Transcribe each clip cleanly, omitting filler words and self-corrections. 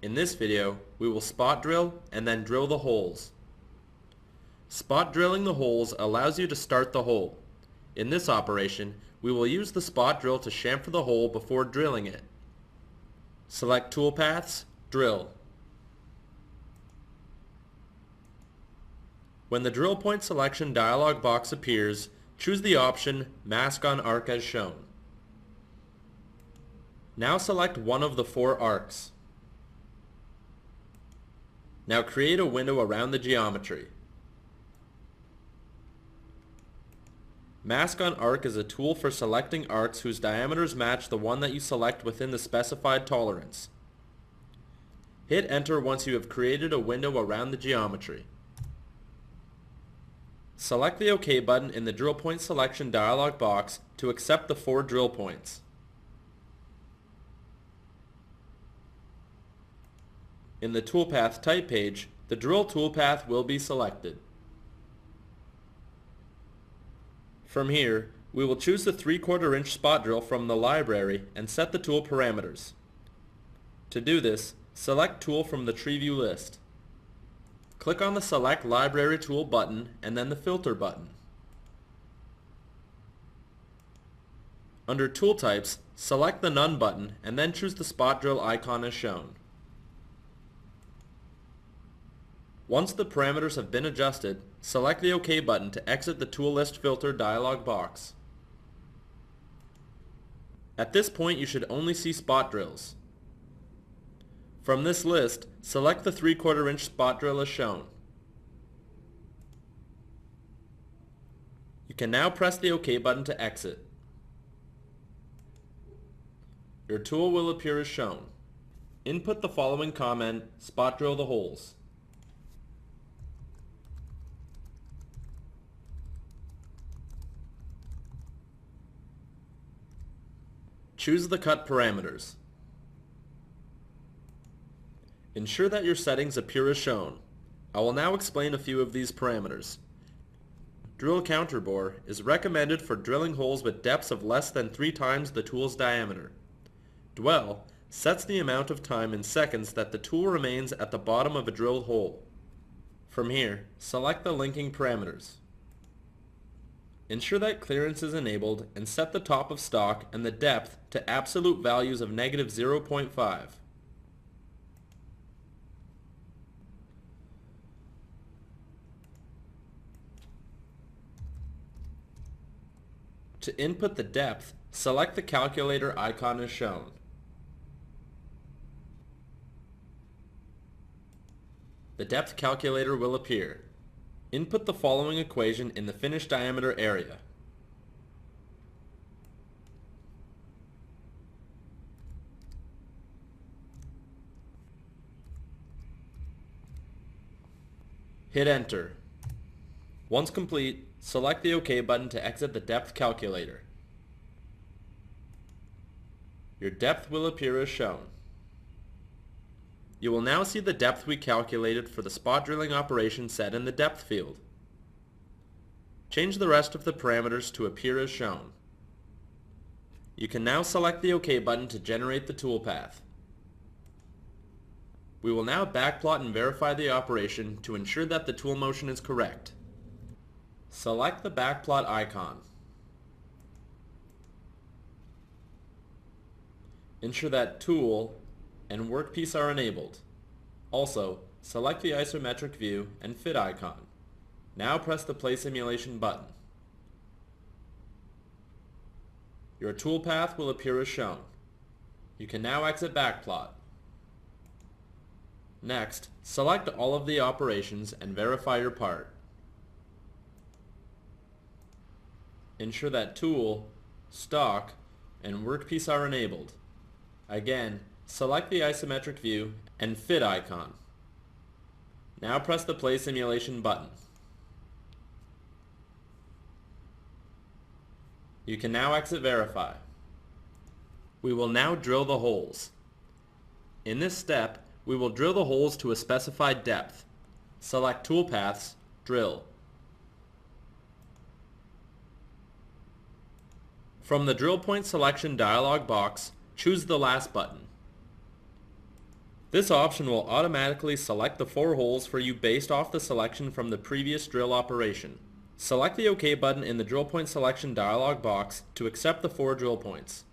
In this video, we will spot drill and then drill the holes. Spot drilling the holes allows you to start the hole. In this operation, we will use the spot drill to chamfer the hole before drilling it. Select Toolpaths, Drill. When the drill point selection dialog box appears, choose the option Mask on Arc as shown. Now select one of the 4 arcs. Now create a window around the geometry. Mask on Arc is a tool for selecting arcs whose diameters match the one that you select within the specified tolerance. Hit enter once you have created a window around the geometry. Select the OK button in the drill point selection dialog box to accept the 4 drill points. In the Toolpath Type page, the drill toolpath will be selected. From here, we will choose the 3/4 inch spot drill from the library and set the tool parameters. To do this, select Tool from the Tree View list. Click on the Select Library Tool button and then the Filter button. Under Tool Types, select the None button and then choose the spot drill icon as shown. Once the parameters have been adjusted, select the OK button to exit the Tool List Filter dialog box. At this point, you should only see spot drills. From this list, select the 3/4 inch spot drill as shown. You can now press the OK button to exit. Your tool will appear as shown. Input the following comment, spot drill the holes. Choose the cut parameters. Ensure that your settings appear as shown. I will now explain a few of these parameters. Drill counter bore is recommended for drilling holes with depths of less than 3 times the tool's diameter. Dwell sets the amount of time in seconds that the tool remains at the bottom of a drilled hole. From here, select the linking parameters. Ensure that clearance is enabled and set the top of stock and the depth to absolute values of -0.5. To input the depth, select the calculator icon as shown. The depth calculator will appear. Input the following equation in the finished diameter area. Hit enter. Once complete, select the OK button to exit the depth calculator. Your depth will appear as shown. You will now see the depth we calculated for the spot drilling operation set in the depth field. Change the rest of the parameters to appear as shown. You can now select the OK button to generate the toolpath. We will now backplot and verify the operation to ensure that the tool motion is correct. Select the backplot icon. Ensure that Tool and Workpiece are enabled. Also, select the isometric view and Fit icon. Now press the Play Simulation button. Your toolpath will appear as shown. You can now exit backplot. Next, select all of the operations and verify your part. Ensure that Tool, Stock, and Workpiece are enabled. Again, select the isometric view and Fit icon. Now press the Play Simulation button. You can now exit Verify. We will now drill the holes. In this step, we will drill the holes to a specified depth. Select Toolpaths, Drill. From the drill point selection dialog box, choose the last button. This option will automatically select the 4 holes for you based off the selection from the previous drill operation. Select the OK button in the drill point selection dialog box to accept the 4 drill points.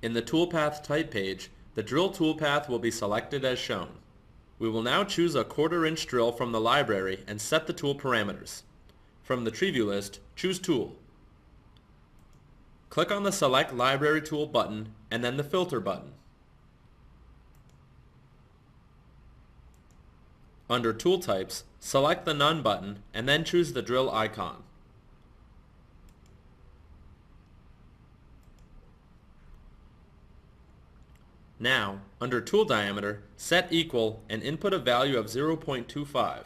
In the toolpath type page, the drill toolpath will be selected as shown. We will now choose a 1/4 inch drill from the library and set the tool parameters. From the tree view list, choose Tool. Click on the Select Library Tool button and then the Filter button. Under Tool Types, select the None button and then choose the drill icon. Now, under Tool Diameter, set Equal and input a value of 0.25.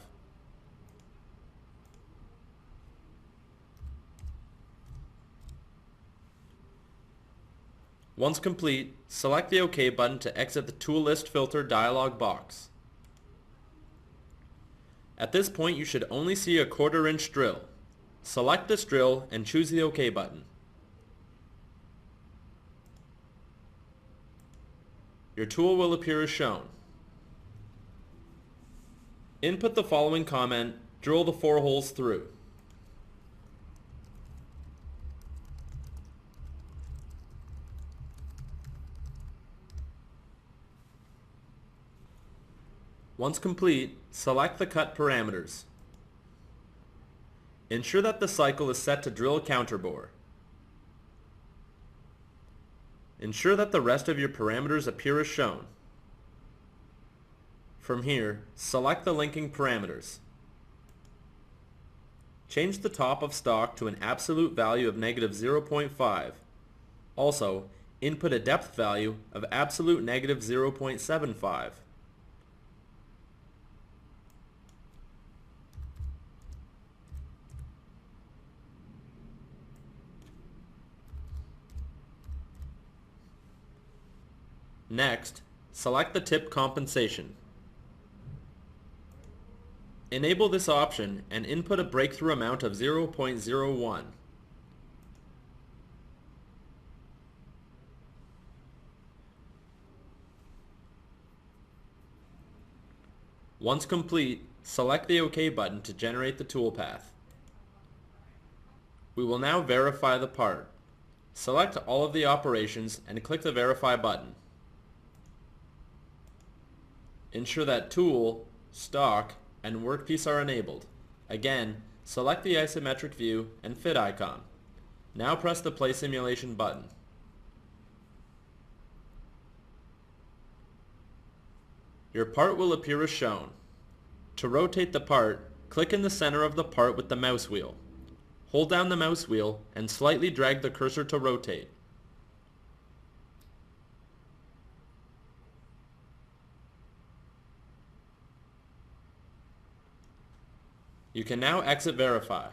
Once complete, select the OK button to exit the Tool List Filter dialog box. At this point, you should only see a 1/4 inch drill. Select this drill and choose the OK button. Your tool will appear as shown. Input the following comment, drill the 4 holes through. Once complete, select the cut parameters. Ensure that the cycle is set to drill counter bore. Ensure that the rest of your parameters appear as shown. From here, select the linking parameters. Change the top of stock to an absolute value of -0.5. Also, input a depth value of absolute -0.75. Next, select the tip compensation. Enable this option and input a breakthrough amount of 0.01. Once complete, select the OK button to generate the toolpath. We will now verify the part. Select all of the operations and click the Verify button. Ensure that Tool, Stock, and Workpiece are enabled. Again, select the isometric view and Fit icon. Now press the Play Simulation button. Your part will appear as shown. To rotate the part, click in the center of the part with the mouse wheel. Hold down the mouse wheel and slightly drag the cursor to rotate. You can now exit Verify.